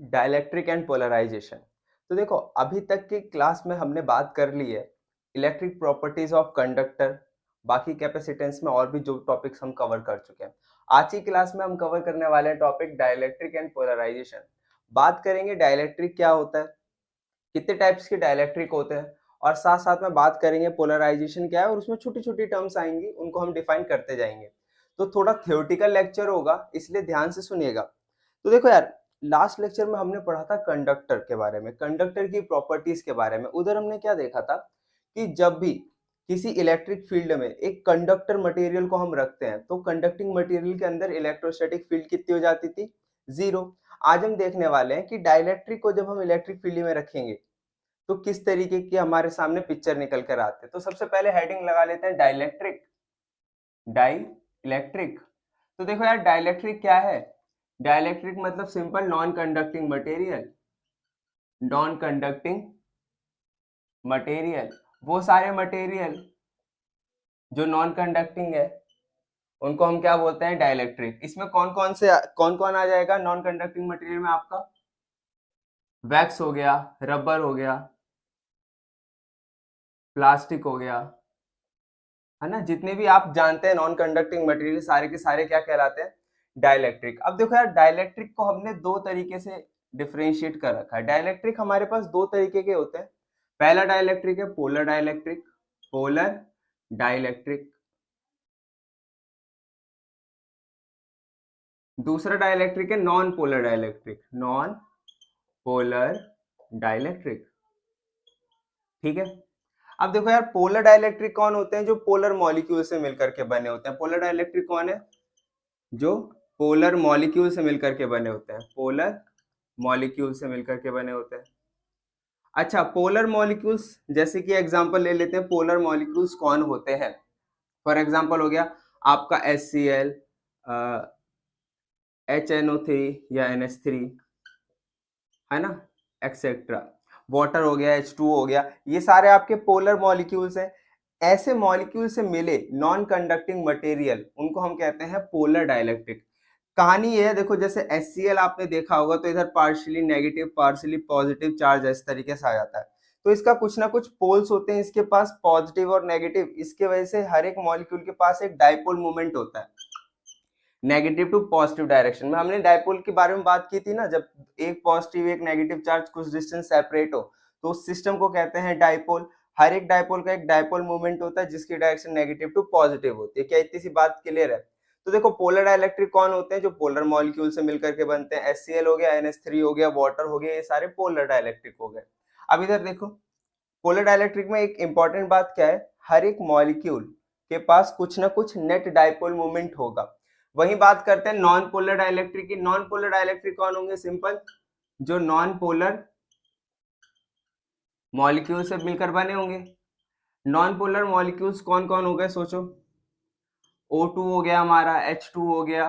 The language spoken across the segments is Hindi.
Dielectric and polarisation. तो देखो, अभी तक की क्लास में हमने बात कर ली है इलेक्ट्रिक प्रॉपर्टीज ऑफ कंडक्टर, बाकी कैपेसिटेंस में और भी जो टॉपिक्स हम कवर कर चुके हैं। आज की क्लास में हम कवर करने वाले हैं टॉपिक डाइलेक्ट्रिक एंड पोलराइजेशन। बात करेंगे डाइलेक्ट्रिक क्या होता है, कितने टाइप्स के डाइलेक्ट्रिक होते हैं, और साथ साथ में बात करेंगे पोलराइजेशन क्या है, और उसमें छोटी छोटी टर्म्स आएंगी, उनको हम डिफाइन करते जाएंगे। तो थोड़ा थ्योरेटिकल लेक्चर होगा, इसलिए ध्यान से सुनिएगा। तो देखो यार, लास्ट लेक्चर में हमने पढ़ा था कंडक्टर के बारे में, कंडक्टर की प्रॉपर्टीज के बारे में। उधर हमने क्या देखा था कि जब भी किसी इलेक्ट्रिक फील्ड में एक कंडक्टर मटेरियल को हम रखते हैं तो कंडक्टिंग मटेरियल के अंदर इलेक्ट्रोस्टैटिक फील्ड कितनी हो जाती थी, जीरो। आज हम देखने वाले हैं कि डाइलेक्ट्रिक को जब हम इलेक्ट्रिक फील्ड में रखेंगे तो किस तरीके की हमारे सामने पिक्चर निकल कर आते हैं। तो सबसे पहले हेडिंग लगा लेते हैं डाइलेक्ट्रिक। डाइलेक्ट्रिक, तो देखो यार, डाइलेक्ट्रिक क्या है? डाइलेक्ट्रिक मतलब simple non conducting material. Non conducting material, वो सारे मटेरियल जो नॉन कंडक्टिंग है उनको हम क्या बोलते हैं, डाइलेक्ट्रिक। इसमें कौन कौन आ जाएगा नॉन कंडक्टिंग मटेरियल में? आपका वैक्स हो गया, रबर हो गया, प्लास्टिक हो गया, है ना। जितने भी आप जानते हैं नॉन कंडक्टिंग मटेरियल, सारे के सारे क्या कहलाते हैं, डाइलेक्ट्रिक। अब देखो यार, डाइलेक्ट्रिक को हमने दो तरीके से डिफरेंशिएट कर रखा है। डाइलेक्ट्रिक हमारे पास दो तरीके के होते हैं। पहला डाइलेक्ट्रिक है पोलर डाइलेक्ट्रिक, पोलर डाइलेक्ट्रिक। दूसरा डाइलेक्ट्रिक है non polar dielectric, non polar dielectric. ठीक है। अब देखो यार, पोलर डाइलेक्ट्रिक कौन होते हैं? जो पोलर मॉलिक्यूल से मिलकर के बने होते हैं। पोलर डाइलेक्ट्रिक कौन है? जो पोलर मॉलिक्यूल से मिलकर के बने होते हैं, पोलर मॉलिक्यूल से मिलकर के बने होते हैं। अच्छा, पोलर मॉलिक्यूल्स जैसे कि एग्जांपल ले लेते हैं, पोलर मॉलिक्यूल्स कौन होते हैं? फॉर एग्जांपल हो गया आपका HCl, HNO3 या NH3, है ना, एक्सेट्रा। वाटर हो गया, H2O हो गया, ये सारे आपके पोलर मॉलिक्यूल्स हैं। ऐसे मॉलिक्यूल से मिले नॉन कंडक्टिंग मटेरियल, उनको हम कहते हैं पोलर डाइलेक्ट्रिक। कहानी ये है, देखो जैसे HCl आपने देखा होगा तो इधर partially negative partially positive charge इस तरीके से आ जाता है। तो इसका कुछ ना कुछ पोल्स होते हैं इसके पास, पॉजिटिव और नेगेटिव। इसके वजह से हर एक मॉलिक्यूल के पास एक डाइपोल मूवमेंट होता है, नेगेटिव टू पॉजिटिव डायरेक्शन में। हमने डाइपोल के बारे में बात की थी ना, जब एक पॉजिटिव एक नेगेटिव चार्ज कुछ डिस्टेंस सेपरेट हो तो उस सिस्टम को कहते हैं डाइपोल। हर एक डाइपोल का एक डाइपोल मूवमेंट होता है जिसकी डायरेक्शन नेगेटिव टू पॉजिटिव होती है। क्या इतनी सी बात क्लियर है? तो देखो, पोलर डाइलेक्ट्रिक कौन होते हैं? जो पोलर मॉलिक्यूल से मिलकर के बनते हैं। HCl हो गया, NH3 हो गया, वाटर हो गया, ये सारे पोलर डाइलेक्ट्रिक हो गए। अब इधर देखो, पोलर डाइलेक्ट्रिक में एक इंपॉर्टेंट बात क्या है, हर एक मॉलिक्यूल के पास कुछ ना कुछ नेट डाइपोल मूवमेंट होगा। वही बात करते हैं नॉन पोलर डाइलेक्ट्रिक की। नॉन पोलर डाइलेक्ट्रिक कौन होंगे? सिंपल, जो नॉन पोलर मॉलिक्यूल से मिलकर बने होंगे। नॉन पोलर मॉलिक्यूल्स कौन कौन हो गए, सोचो। O2 हो गया हमारा, H2 हो गया,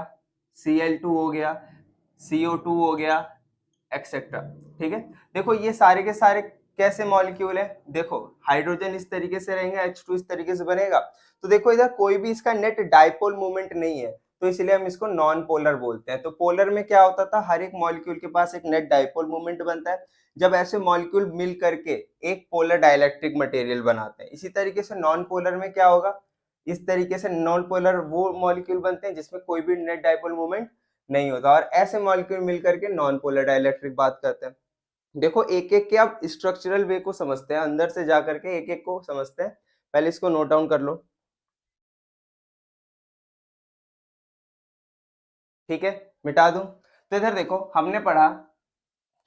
Cl2 हो गया, CO2 हो गया, एक्सेट्रा। ठीक है। देखो ये सारे के सारे कैसे मॉलिक्यूल है, देखो हाइड्रोजन इस तरीके से रहेंगे, H2 इस तरीके से बनेगा। तो देखो इधर कोई भी इसका नेट डाइपोल मूवमेंट नहीं है, तो इसलिए हम इसको नॉन पोलर बोलते हैं। तो पोलर में क्या होता था, हर एक मॉलिक्यूल के पास एक नेट डाइपोल मूवमेंट बनता है जब ऐसे मॉलिक्यूल मिल करके एक पोलर डाइलेक्ट्रिक मटेरियल बनाते हैं। इसी तरीके से नॉन पोलर में क्या होगा, इस तरीके से नॉन पोलर वो मॉलिक्यूल बनते हैं जिसमें कोई भी नेट डाइपोल मूवमेंट नहीं होता, और ऐसे मॉलिक्यूल मिलकर के नॉन पोलर डाइलेक्ट्रिक बात करते हैं। देखो एक एक के आप स्ट्रक्चरल वे को समझते हैं, अंदर से जाकर के एक एक को समझते हैं। पहले इसको नोट डाउन कर लो, ठीक है, मिटा दूं। तो इधर देखो, हमने पढ़ा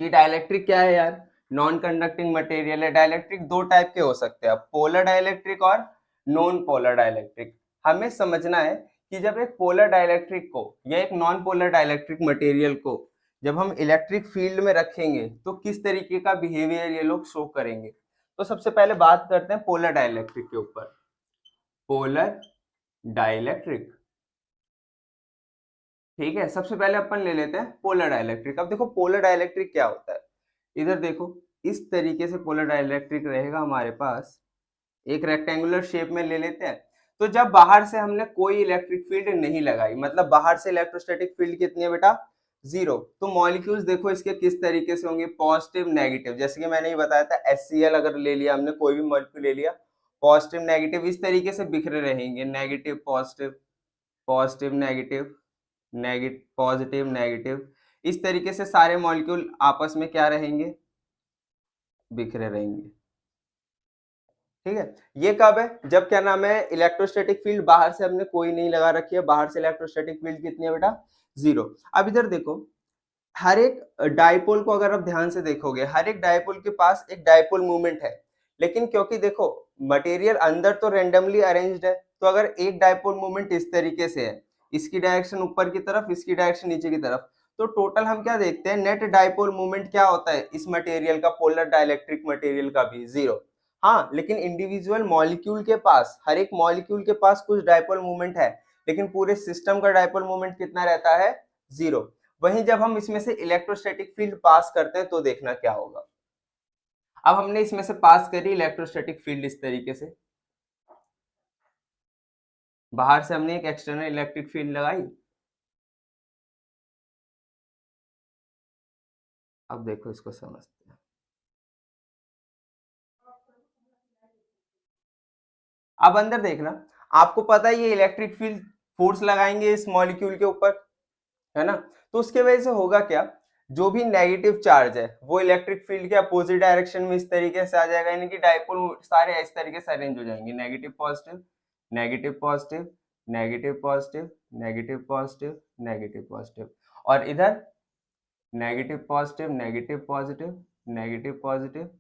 कि डाइलेक्ट्रिक क्या है यार, नॉन कंडक्टिंग मटेरियल है। डाइलेक्ट्रिक दो टाइप के हो सकते हैं, पोलर डाइलेक्ट्रिक और नॉन पोलर डाइलेक्ट्रिक। हमें समझना है कि जब एक पोलर डाइलेक्ट्रिक को या एक नॉन पोलर डाइलेक्ट्रिक मटेरियल को जब हम इलेक्ट्रिक फील्ड में रखेंगे तो किस तरीके का बिहेवियर ये लोग शो करेंगे। तो सबसे पहले बात करते हैं पोलर डाइलेक्ट्रिक के ऊपर। पोलर डाइलेक्ट्रिक, ठीक है। सबसे पहले अपन ले लेते हैं पोलर डाइलेक्ट्रिक। अब देखो पोलर डाइलेक्ट्रिक क्या होता है, इधर देखो इस तरीके से पोलर डाइलेक्ट्रिक रहेगा हमारे पास, एक रेक्टेंगुलर शेप में ले लेते हैं। तो जब बाहर से हमने कोई इलेक्ट्रिक फील्ड नहीं लगाई, मतलब बाहर से इलेक्ट्रोस्टैटिक फील्ड कितनी है बेटा, जीरो। तो मॉलिक्यूल्स देखो इसके किस तरीके से होंगे, पॉजिटिव नेगेटिव, जैसे कि मैंने ये बताया था HCl अगर ले लिया हमने, कोई भी मॉलिक्यूल ले लिया, पॉजिटिव नेगेटिव इस तरीके से बिखरे रहेंगे, negative positive, positive negative, negative positive negative, इस तरीके से सारे मॉलिक्यूल आपस में क्या रहेंगे, बिखरे रहेंगे। ठीक है, ये कब है, जब क्या नाम है, इलेक्ट्रोस्टैटिक फील्ड बाहर से हमने कोई नहीं लगा रखी है, बाहर से इलेक्ट्रोस्टैटिक फील्ड कितनी है बेटा, जीरो। अब इधर देखो, हर एक डाइपोल को अगर आप ध्यान से देखोगे, हर एक डाइपोल के पास एक डाइपोल मूवमेंट है, लेकिन क्योंकि देखो मटेरियल अंदर तो रेंडमली अरेंज्ड है, तो अगर एक डाइपोल मूवमेंट इस तरीके से है, इसकी डायरेक्शन ऊपर की तरफ, इसकी डायरेक्शन नीचे की तरफ, तो टोटल हम क्या देखते हैं, नेट डाइपोल मूवमेंट क्या होता है इस मटेरियल का, पोलर डाइलेक्ट्रिक मटेरियल का भी जीरो। हाँ, लेकिन इंडिविजुअल मॉलिक्यूल के पास, हर एक मॉलिक्यूल के पास कुछ डाइपोल मूवमेंट है, लेकिन पूरे सिस्टम का डाइपोल मूवमेंट कितना रहता है, जीरो। वहीं जब हम इसमें से इलेक्ट्रोस्टैटिक फील्ड पास करते हैं तो देखना क्या होगा। अब हमने इसमें से पास करी इलेक्ट्रोस्टैटिक फील्ड इस तरीके से, बाहर से हमने एक एक्सटर्नल इलेक्ट्रिक फील्ड लगाई। अब देखो इसको समझते हैं। अब अंदर देखना, आपको पता है ये इलेक्ट्रिक फील्ड फोर्स लगाएंगे इस मॉलिक्यूल के ऊपर, है ना, तो उसके वजह से होगा क्या, जो भी नेगेटिव चार्ज है वो इलेक्ट्रिक फील्ड के अपोजिट डायरेक्शन में इस तरीके से आ जाएगा, यानी कि डाइपोल सारे इस तरीके से अरेंज हो जाएंगे, negative positive, negative positive, negative positive, negative positive, negative positive, और इधर negative positive, negative positive, negative positive,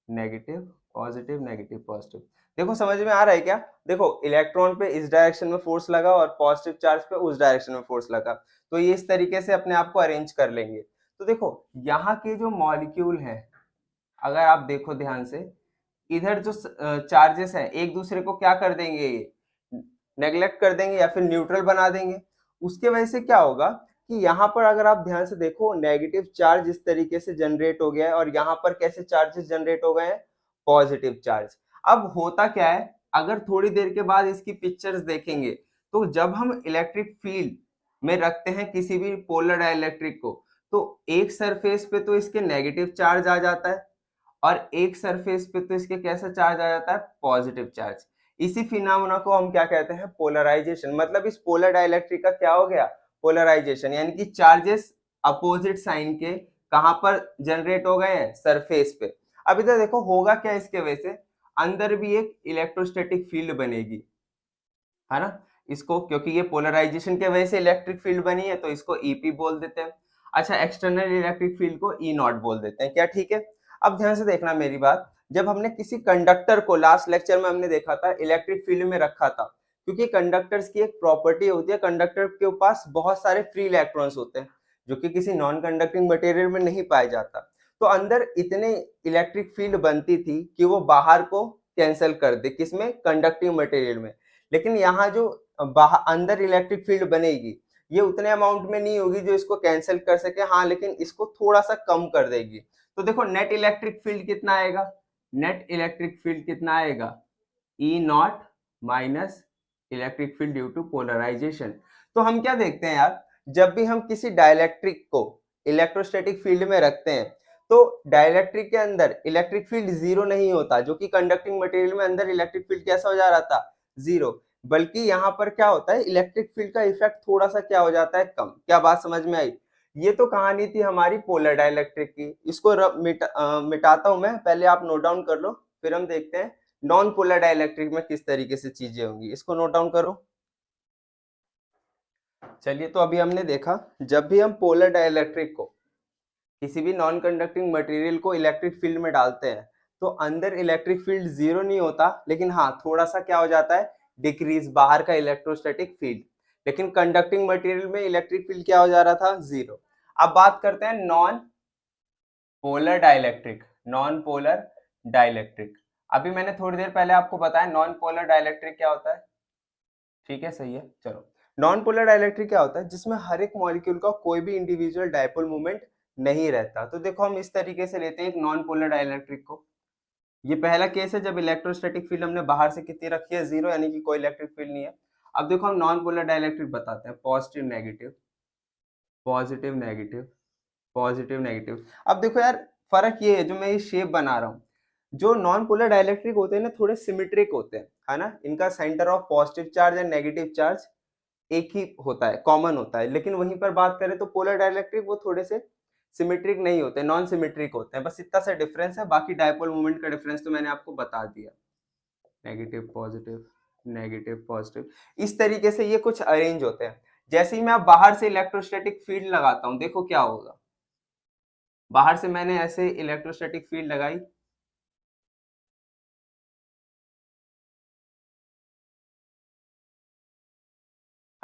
negative positive, negative positive. देखो समझ में आ रहा है क्या, देखो इलेक्ट्रॉन पे इस डायरेक्शन में फोर्स लगा और पॉजिटिव चार्ज पे उस डायरेक्शन में फोर्स लगा, तो ये इस तरीके से अपने आप को अरेंज कर लेंगे। तो देखो यहाँ के जो मॉलिक्यूल हैं, अगर आप देखो ध्यान से, इधर जो चार्जेस हैं एक दूसरे को क्या कर देंगे, ये नेग्लेक्ट कर देंगे या फिर न्यूट्रल बना देंगे। उसके वजह से क्या होगा कि यहाँ पर अगर आप ध्यान से देखो, नेगेटिव चार्ज इस तरीके से जनरेट हो गया है, और यहाँ पर कैसे चार्जेस जनरेट हो गए हैं, पॉजिटिव चार्ज। अब होता क्या है, अगर थोड़ी देर के बाद इसकी पिक्चर्स देखेंगे, तो जब हम इलेक्ट्रिक फील्ड में रखते हैं किसी भी पोलर डाइलेक्ट्रिक को, तो एक सरफेस पे तो इसके नेगेटिव चार्ज आ जाता है, और एक सरफेस पे तो इसके कैसा चार्ज आ जाता है, पॉजिटिव चार्ज। इसी फिनोमेना को हम क्या कहते हैं, पोलराइजेशन। मतलब इस पोलर डाइलेक्ट्रिक का क्या हो गया, पोलराइजेशन, यानी कि चार्जेस अपोजिट साइन के कहां पर जनरेट हो गए हैं, सरफेस पे। अब इधर देखो होगा क्या, इसके वजह से अंदर भी एक इलेक्ट्रोस्टैटिक फील्ड बनेगी, है ना, इसको, क्योंकि ये पोलराइजेशन के वजह से इलेक्ट्रिक फील्ड बनी है तो इसको ईपी बोल देते हैं। अच्छा, एक्सटर्नल इलेक्ट्रिक फील्ड को ई नॉट बोल देते हैं, क्या ठीक है। अब ध्यान से देखना मेरी बात, जब हमने किसी कंडक्टर को लास्ट लेक्चर में हमने देखा था इलेक्ट्रिक फील्ड में रखा था, क्योंकि कंडक्टर्स की एक प्रॉपर्टी होती है, कंडक्टर के पास बहुत सारे फ्री इलेक्ट्रॉन्स होते हैं जो कि किसी नॉन कंडक्टिंग मटेरियल में नहीं पाया जाता, तो अंदर इतने इलेक्ट्रिक फील्ड बनती थी कि वो बाहर को कैंसिल कर दे, किसमें, कंडक्टिंग मटेरियल में। लेकिन यहाँ जो बाहर अंदर इलेक्ट्रिक फील्ड बनेगी, ये उतने अमाउंट में नहीं होगी जो इसको कैंसिल कर सके, हाँ, लेकिन इसको थोड़ा सा कम कर देगी। तो देखो नेट इलेक्ट्रिक फील्ड कितना आएगा, नेट इलेक्ट्रिक फील्ड कितना आएगा, E naught minus electric field due to polarization. तो हम क्या देखते हैं यार, जब भी हम किसी डाइलेक्ट्रिक को इलेक्ट्रोस्टैटिक फील्ड में रखते हैं, तो डाइलेक्ट्रिक के अंदर इलेक्ट्रिक फील्ड जीरो नहीं होता, जो कि कंडक्टिंग मटेरियल में अंदर इलेक्ट्रिक फील्ड कैसा हो जा रहा था, जीरो। बल्कि यहाँ पर क्या होता है, इलेक्ट्रिक फील्ड का इफेक्ट थोड़ा सा क्या हो जाता है, कम। क्या बात समझ में आई। ये तो कहानी थी हमारी पोलर डाइलेक्ट्रिक की, इसको मिटाता हूं मैं, पहले आप नोट डाउन कर लो, फिर हम देखते हैं नॉन पोलर डाइलेक्ट्रिक में किस तरीके से चीजें होंगी। इसको नोट डाउन करो। चलिए, तो अभी हमने देखा, जब भी हम पोलर डाइलेक्ट्रिक को, किसी भी नॉन कंडक्टिंग मटेरियल को इलेक्ट्रिक फील्ड में डालते हैं, तो अंदर इलेक्ट्रिक फील्ड जीरो नहीं होता, लेकिन हाँ थोड़ा सा क्या हो जाता है, डिक्रीज, बाहर का इलेक्ट्रोस्टैटिक फील्ड। लेकिन कंडक्टिंग मटेरियल में इलेक्ट्रिक फील्ड क्या हो जा रहा था, जीरो। अब बात करते हैं non polar dielectric, non polar dielectric. अभी मैंने थोड़ी देर पहले आपको बताया नॉन पोलर डाइलेक्ट्रिक क्या होता है, ठीक है, सही है। चलो, नॉन पोलर डाइलेक्ट्रिक क्या होता है, जिसमें हर एक मॉलिक्यूल का कोई भी इंडिविजुअल डाइपोल मोमेंट नहीं रहता। तो देखो हम इस तरीके से लेते हैं एक नॉन पोलर डाइलेक्ट्रिक को। ये पहला केस है जब इलेक्ट्रोस्टैटिक फील्ड हमने बाहर से कितनी रखी है, जीरो, यानी कि कोई इलेक्ट्रिक फील्ड नहीं है। अब देखो हम नॉन पोलर डाइलेक्ट्रिक बताते हैं, positive negative, positive negative, positive negative. अब देखो यार, फर्क ये है, जो मैं ये शेप बना रहा हूँ, जो नॉन पोलर डाइलेक्ट्रिक होते हैं ना, थोड़े सिमेट्रिक होते हैं, है ना, इनका centre of positive charge and negative charge एक ही होता है, कॉमन होता है। लेकिन वहीं पर बात करें तो पोलर डाइलेक्ट्रिक वो थोड़े से सिमेट्रिक नहीं होते, नॉन सिमेट्रिक होते हैं, बस इतना सा डिफरेंस है। बाकी डायपोल मोमेंट का डिफरेंस तो मैंने आपको बता दिया। नेगेटिव पॉजिटिव, नेगेटिव पॉजिटिव, इस तरीके से ये कुछ अरेंज होते हैं। जैसे ही मैं अब बाहर से इलेक्ट्रोस्टैटिक फील्ड लगाता हूं, देखो क्या होगा। बाहर से मैंने ऐसे इलेक्ट्रोस्टैटिक फील्ड लगाई,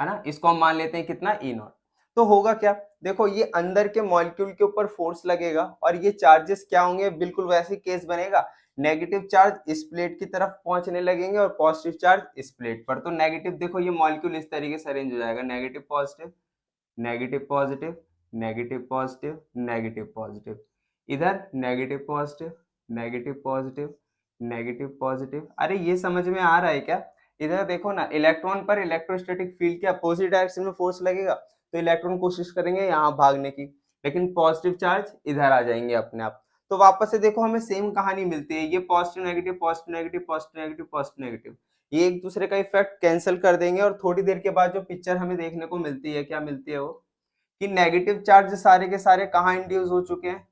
है ना, इसको हम मान लेते हैं कितना, ई नॉट। तो होगा क्या, देखो ये अंदर के मॉलिक्यूल के ऊपर फोर्स लगेगा और ये चार्जेस क्या होंगे, बिल्कुल वैसे केस बनेगा। नेगेटिव चार्ज इस प्लेट की तरफ पहुंचने लगेंगे और पॉजिटिव चार्ज इस प्लेट पर। तो नेगेटिव, देखो ये मॉलिक्यूल इस तरीके से अरेंज हो जाएगा, negative positive, negative positive, negative positive, negative positive, इधर negative positive, negative positive, negative positive. अरे ये समझ में आ रहा है क्या? इधर देखो ना, इलेक्ट्रॉन पर इलेक्ट्रोस्टैटिक फील्ड के अपोजिट डायरेक्शन में फोर्स लगेगा, तो इलेक्ट्रॉन कोशिश करेंगे यहाँ भागने की, लेकिन पॉजिटिव चार्ज इधर आ जाएंगे अपने आप। तो वापस से देखो हमें सेम कहानी मिलती है, ये positive negative, positive negative, positive negative, positive negative, ये एक दूसरे का इफेक्ट कैंसिल कर देंगे। और थोड़ी देर के बाद जो पिक्चर हमें देखने को मिलती है, क्या मिलती है वो, कि नेगेटिव चार्ज सारे के सारे कहाँ इंड्यूस हो चुके हैं,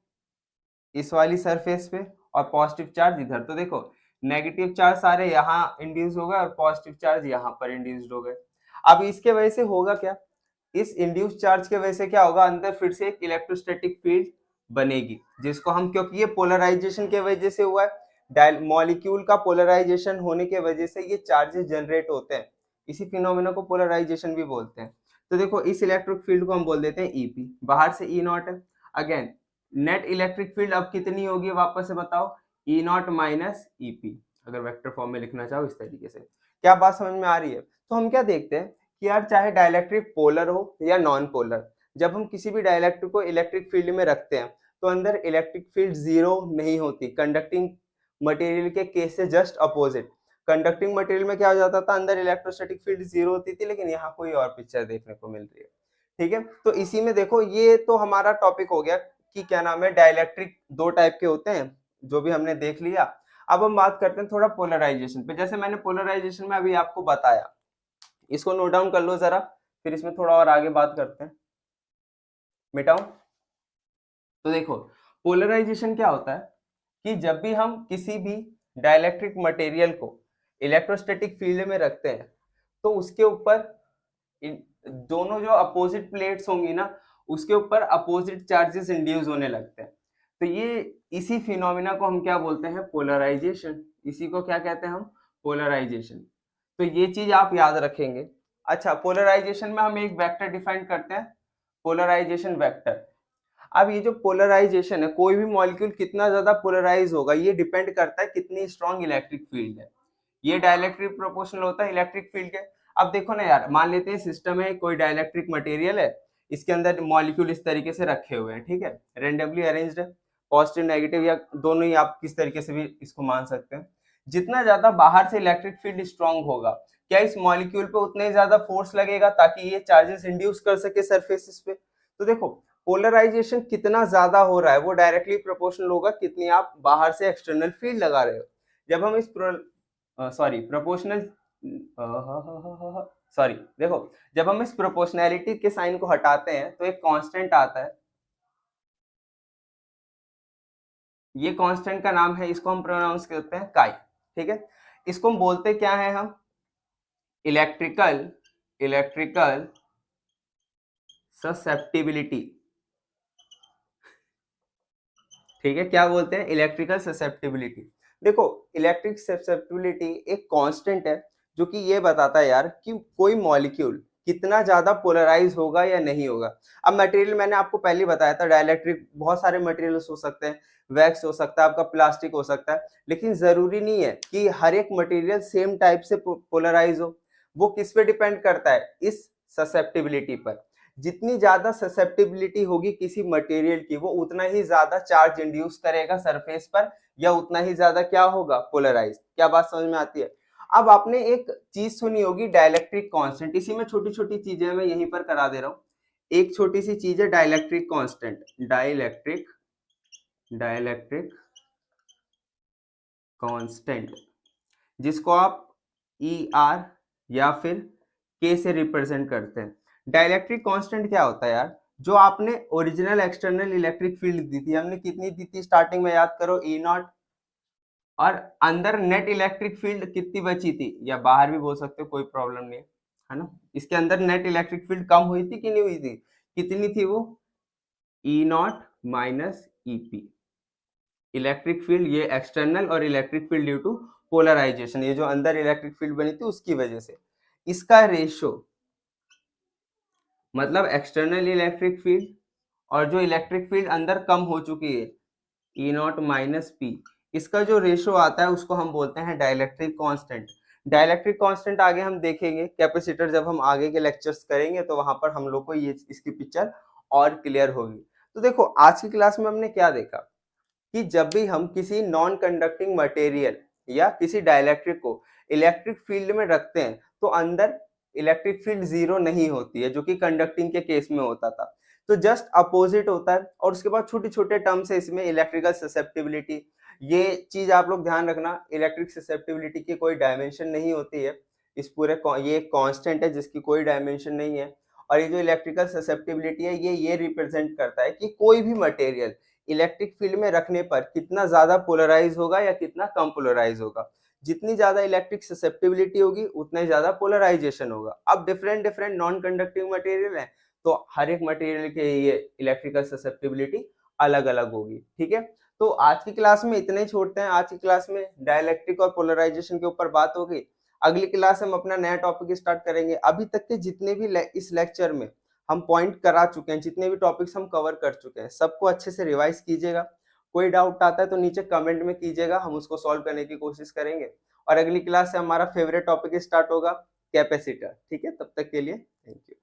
इस वाली सरफेस पे, और पॉजिटिव चार्ज इधर। तो देखो नेगेटिव चार्ज सारे यहाँ इंड्यूस हो गए और पॉजिटिव चार्ज यहाँ पर इंड्यूस्ड हो गए। अब इसके वजह से होगा क्या, इस इंड्यूस चार्ज के वजह से क्या होगा, अंदर फिर से एक इलेक्ट्रोस्टैटिक फील्ड बनेगी, जिसको हम, क्योंकि ये पोलराइजेशन के वजह से हुआ है, मॉलिक्यूल का पोलराइजेशन होने के वजह से ये चार्जेस जनरेट होते हैं, इसी फिनोमेना को पोलराइजेशन भी बोलते हैं। तो देखो इस इलेक्ट्रिक फील्ड को हम बोल देते हैं ईपी, बाहर से ई नॉट है। अगेन नेट इलेक्ट्रिक फील्ड अब कितनी होगी, वापस से बताओ, ई नॉट माइनस ईपी, अगर वेक्टर फॉर्म में लिखना चाहो इस तरीके से। क्या बात समझ में आ रही है? तो हम क्या देखते हैं कि यार, चाहे डाइलेक्ट्रिक पोलर हो या नॉन पोलर, जब हम किसी भी डाइलेक्ट्रिक को इलेक्ट्रिक फील्ड में रखते हैं तो अंदर इलेक्ट्रिक फील्ड जीरो नहीं होती, कंडक्टिंग मटेरियल के केस से जस्ट अपोजिट। कंडक्टिंग मटेरियल में क्या हो जाता था, अंदर इलेक्ट्रोस्टैटिक फील्ड जीरो होती थी, लेकिन यहाँ कोई और पिक्चर देखने को मिल रही है। ठीक है, तो इसी में देखो, ये तो हमारा टॉपिक हो गया कि क्या नाम है, डाइलेक्ट्रिक दो टाइप के होते हैं, जो भी हमने देख लिया। अब हम बात करते हैं थोड़ा पोलराइजेशन पे। जैसे मैंने पोलराइजेशन में अभी आपको बताया, इसको नोट डाउन कर लो जरा, फिर इसमें थोड़ा और आगे बात करते हैं। मिटाऊं? तो देखो पोलराइजेशन क्या होता है कि जब भी हम किसी भी डाइलेक्ट्रिक मटेरियल को इलेक्ट्रोस्टैटिक फील्ड में रखते हैं, तो उसके ऊपर दोनों जो अपोजिट प्लेट्स होंगी ना, उसके ऊपर अपोजिट चार्जेस इंड्यूस होने लगते हैं। तो ये इसी फिनोमिना को हम क्या बोलते हैं, पोलराइजेशन। इसी को क्या कहते हैं हम, पोलराइजेशन। तो ये चीज आप याद रखेंगे। अच्छा, पोलराइजेशन में हम एक वेक्टर डिफाइन करते हैं, पोलराइजेशन वेक्टर। अब ये जो पोलराइजेशन है, कोई भी मॉलिक्यूल कितना ज्यादा पोलराइज होगा, ये डिपेंड करता है कितनी स्ट्रॉन्ग इलेक्ट्रिक फील्ड है। ये डाइलेक्ट्रिक प्रोपोर्शनल होता है इलेक्ट्रिक फील्ड के। अब देखो ना यार, मान लेते हैं सिस्टम है, कोई डाइलेक्ट्रिक मटेरियल है, इसके अंदर मॉलिक्यूल इस तरीके से रखे हुए हैं, ठीक है, रेंडमली अरेंज्ड है, पॉजिटिव नेगेटिव या दोनों ही आप किस तरीके से भी इसको मान सकते हैं। जितना ज्यादा बाहर से इलेक्ट्रिक फील्ड स्ट्रॉन्ग होगा, क्या इस मॉलिक्यूल पे उतना ही ज्यादा फोर्स लगेगा ताकि ये चार्जेस इंड्यूस कर सके सरफेसेस पे। तो देखो पोलराइजेशन कितना ज्यादा हो रहा है वो डायरेक्टली प्रोपोर्शनल होगा कितनी आप बाहर से एक्सटर्नल फील्ड लगा रहे हो। जब हम इस प्रोपोर्शनल सॉरी देखो, जब हम इस प्रोपोर्शनैलिटी के साइन को हटाते हैं तो एक कांस्टेंट आता है, ये कांस्टेंट का नाम है, इसको हम प्रोनाउंस करते हैं काई। ठीक है, इसको हम बोलते क्या है, हम इलेक्ट्रिकल ससेप्टिबिलिटी। ठीक है, क्या बोलते हैं, इलेक्ट्रिकल ससेप्टिबिलिटी। देखो इलेक्ट्रिक ससेप्टिबिलिटी एक कांस्टेंट है जो कि ये बताता है यार कि कोई मॉलिक्यूल कितना ज्यादा पोलराइज होगा या नहीं होगा। अब मटेरियल मैंने आपको पहले बताया था, डाइलेक्ट्रिक बहुत सारे मटेरियल्स हो सकते हैं, वैक्स हो सकता है, आपका प्लास्टिक हो सकता है, लेकिन जरूरी नहीं है कि हर एक मटेरियल सेम टाइप से पोलराइज हो। वो किस पे डिपेंड करता है, इस ससेप्टिबिलिटी पर। जितनी ज्यादा ससेप्टिबिलिटी होगी किसी मटेरियल की, वो उतना ही ज्यादा चार्ज इंड्यूस करेगा सरफेस पर, या उतना ही ज्यादा क्या होगा, पोलराइज। क्या बात समझ में आती है? अब आपने एक चीज सुनी होगी, डाइलेक्ट्रिक कांस्टेंट। इसी में छोटी छोटी चीजें मैं यहीं पर करा दे रहा हूँ। एक छोटी सी चीज है डाइलेक्ट्रिक कांस्टेंट, डाइलेक्ट्रिक कांस्टेंट, जिसको आप ई आर या फिर के से रिप्रेजेंट करते हैं। डाइलेक्ट्रिक कांस्टेंट क्या होता है यार? जो आपने ओरिजिनल एक्सटर्नल इलेक्ट्रिक फील्ड दी थी, हमने कितनी दी थी स्टार्टिंग में, याद करो, ई नॉट, और अंदर नेट इलेक्ट्रिक फील्ड कितनी बची थी, या बाहर भी बोल सकते हो, कोई प्रॉब्लम नहीं है ना। इसके अंदर नेट इलेक्ट्रिक फील्ड कम हुई थी कि नहीं हुई थी? कितनी थी वो? E naught minus EP. Electric field ये एक्सटर्नल और electric field due to polarization, ये जो अंदर इलेक्ट्रिक फील्ड बनी थी उसकी वजह से। इसका रेशो मतलब एक्सटर्नल इलेक्ट्रिक फील्ड और जो इलेक्ट्रिक फील्ड अंदर कम हो चुकी है, ई नॉट माइनस पी, इसका जो रेशो आता है उसको हम बोलते हैं डाइलेक्ट्रिक कांस्टेंट। डाइलेक्ट्रिक कांस्टेंट आगे हम देखेंगे, कैपेसिटर जब हम आगे के लेक्चर्स करेंगे तो वहां पर हम लोग को ये इसकी पिक्चर और क्लियर होगी। तो देखो आज की क्लास में हमने क्या देखा कि जब भी हम किसी नॉन कंडक्टिंग मटेरियल या किसी डाइलेक्ट्रिक को इलेक्ट्रिक फील्ड में रखते हैं तो अंदर इलेक्ट्रिक फील्ड जीरो नहीं होती है, जो कि कंडक्टिंग के केस में होता था। तो जस्ट अपोजिट होता है। और उसके बाद छोटे छोटे टर्म्स है इसमें, इलेक्ट्रिकल ससेप्टिबिलिटी, ये चीज आप लोग ध्यान रखना, इलेक्ट्रिक ससेप्टिबिलिटी की कोई डायमेंशन नहीं होती है। इस पूरे ये कांस्टेंट है जिसकी कोई डायमेंशन नहीं है। और ये जो इलेक्ट्रिकल ससेप्टिबिलिटी है ये रिप्रेजेंट करता है कि कोई भी मटेरियल इलेक्ट्रिक फील्ड में रखने पर कितना ज्यादा पोलराइज होगा या कितना कम पोलराइज होगा। जितनी ज्यादा इलेक्ट्रिक ससेप्टिबिलिटी होगी उतना ही ज्यादा पोलराइजेशन होगा। अब different different non conducting material है तो हर एक मटेरियल के ये इलेक्ट्रिकल ससेप्टिबिलिटी अलग अलग होगी। ठीक है, तो आज की क्लास में इतने ही छोड़ते हैं। आज की क्लास में डाइलेक्ट्रिक और पोलराइजेशन के ऊपर बात होगी। अगली क्लास हम अपना नया टॉपिक स्टार्ट करेंगे। अभी तक के जितने भी इस लेक्चर में हम पॉइंट करा चुके हैं, जितने भी टॉपिक्स हम कवर कर चुके हैं, सबको अच्छे से रिवाइज कीजिएगा। कोई डाउट आता है तो नीचे कमेंट में कीजिएगा, हम उसको सॉल्व करने की कोशिश करेंगे। और अगली क्लास से हमारा फेवरेट टॉपिक स्टार्ट होगा, कैपेसिटर। ठीक है, तब तक के लिए थैंक यू।